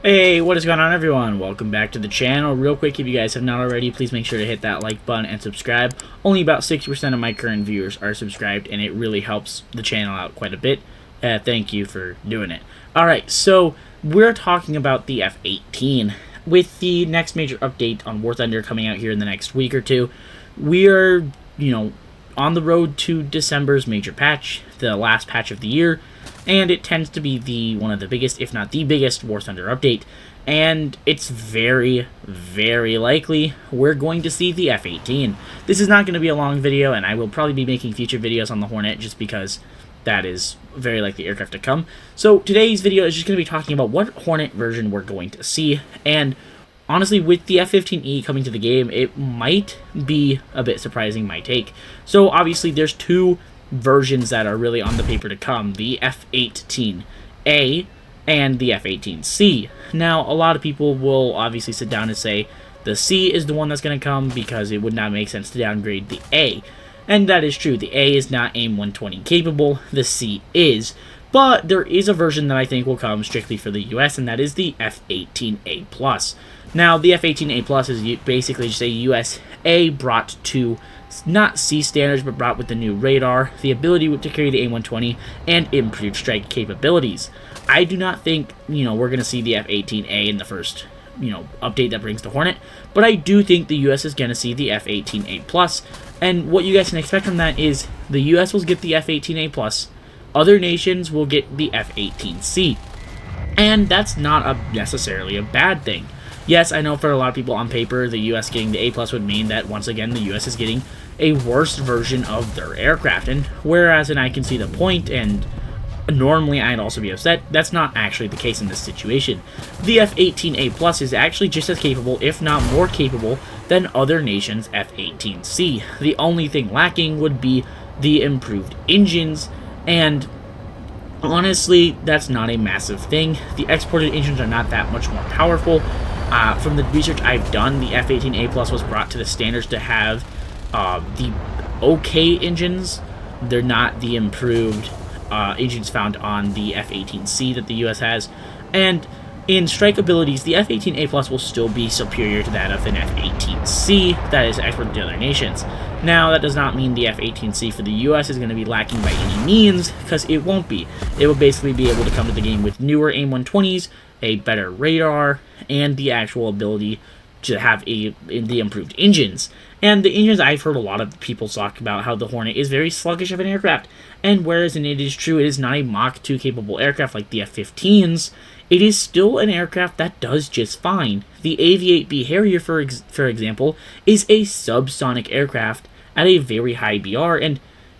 Hey, what is going on, everyone? Welcome back to the channel. Real quick, if you guys have not already, please make sure to hit that like button and subscribe. Only about 60% of my current viewers are subscribed, and it really helps the channel out quite a bit. Thank you for doing it. Alright, so we're talking about the F-18. With the next major update on War Thunder coming out here in the next week or two, we are, on the road to December's major patch, the last patch of the year, and it tends to be one of the biggest, if not the biggest, War Thunder update, and it's very, very likely we're going to see the F-18. This is not going to be a long video, and I will probably be making future videos on the Hornet just because that is very likely aircraft to come. So today's video is just going to be talking about what Hornet version we're going to see, and honestly, with the F-15E coming to the game, it might be a bit surprising, my take. So obviously there's two versions that are really on the paper to come, the F-18A and the F-18C. Now, a lot of people will obviously sit down and say the C is the one that's going to come because it would not make sense to downgrade the A. And that is true. The A is not AIM-120 capable, the C is. But there is a version that I think will come strictly for the US, and that is the F-18A+. Now, the F-18A+ is basically just a USA brought to not C standards, but brought with the new radar, the ability to carry the AIM-120, and improved strike capabilities. I do not think, we're going to see the F-18A in the first, update that brings the Hornet, but I do think the US is going to see the F-18A+, and what you guys can expect from that is the US will get the F-18A+, other nations will get the F-18C, and that's not necessarily a bad thing. Yes, I know for a lot of people on paper, the US getting the A+ would mean that, once again, the US is getting a worse version of their aircraft. And whereas, and I can see the point, and normally I'd also be upset, that's not actually the case in this situation. The F-18A+ is actually just as capable, if not more capable, than other nations' F-18C. The only thing lacking would be the improved engines, and honestly, that's not a massive thing. The exported engines are not that much more powerful. From the research I've done, the F-18A+ was brought to the standards to have the okay engines. They're not the improved engines found on the F-18C that the US has. And in strike abilities, the F-18A+ will still be superior to that of an F-18C that is exported to other nations. Now, that does not mean the F-18C for the US is going to be lacking by any means, because it won't be. It will basically be able to come to the game with newer AIM-120s, a better radar, and the actual ability to have the improved engines. And the engines, I've heard a lot of people talk about how the Hornet is very sluggish of an aircraft, and whereas, and it is true, it is not a Mach 2 capable aircraft like the F-15s, it is still an aircraft that does just fine. The AV-8B Harrier, for example, is a subsonic aircraft at a very high BR, and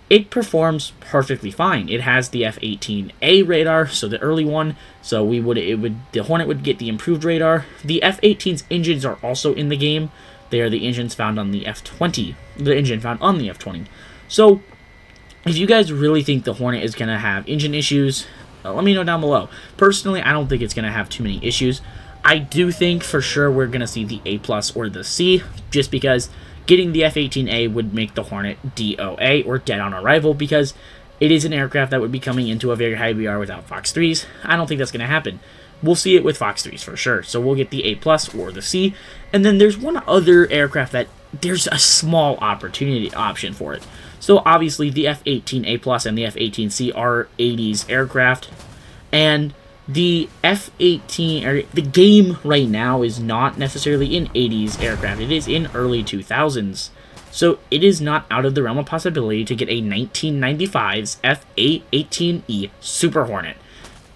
it performs perfectly fine. It has the F-18A radar, so the early one, so the Hornet would get the improved radar. The F-18's engines are also in the game. They are the engines found on the F-20, the engine found on the F-20. So, if you guys really think the Hornet is going to have engine issues, let me know down below. Personally, I don't think it's going to have too many issues. I do think for sure we're going to see the A+ or the C, just because getting the F-18A would make the Hornet DOA, or dead on arrival, because it is an aircraft that would be coming into a very high BR without Fox 3s. I don't think that's going to happen. We'll see it with Fox 3s for sure, so we'll get the A+ or the C. And then there's one other aircraft that there's a small option for it. So obviously the F-18A+ and the F-18C are 80s aircraft, and the F-18, or the game right now, is not necessarily in 80s aircraft. It is in early 2000s. So it is not out of the realm of possibility to get a 1995's FA-18E Super Hornet.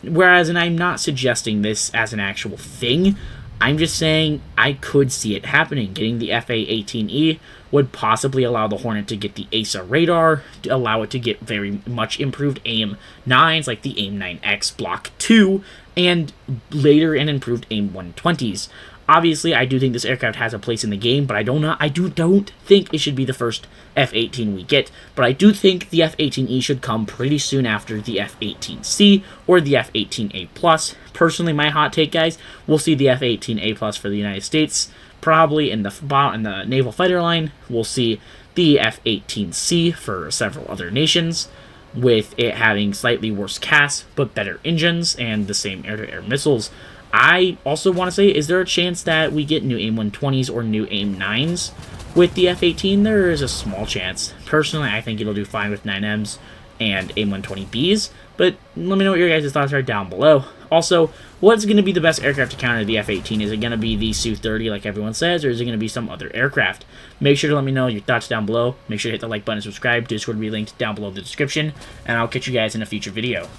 Whereas, and I'm not suggesting this as an actual thing, I'm just saying I could see it happening. Getting the FA-18E would possibly allow the Hornet to get the ASA radar, to allow it to get very much improved AIM-9s like the AIM-9X Block 2, and later an improved AIM-120s. Obviously, I do think this aircraft has a place in the game, but I don't think it should be the first F-18 we get, but I do think the F-18E should come pretty soon after the F-18C or the F-18A+. Personally, my hot take, guys, we'll see the F-18A+ for the United States, probably in the naval fighter line. We'll see the F-18C for several other nations, with it having slightly worse CAS, but better engines and the same air-to-air missiles. I also want to say, is there a chance that we get new AIM-120s or new AIM-9s with the F-18? There is a small chance. Personally, I think it'll do fine with 9Ms and AIM-120Bs, but let me know what your guys' thoughts are down below. Also, what's going to be the best aircraft to counter the F-18? Is it going to be the Su-30 like everyone says, or is it going to be some other aircraft? Make sure to let me know your thoughts down below. Make sure to hit the like button and subscribe. Discord will be linked down below in the description, and I'll catch you guys in a future video.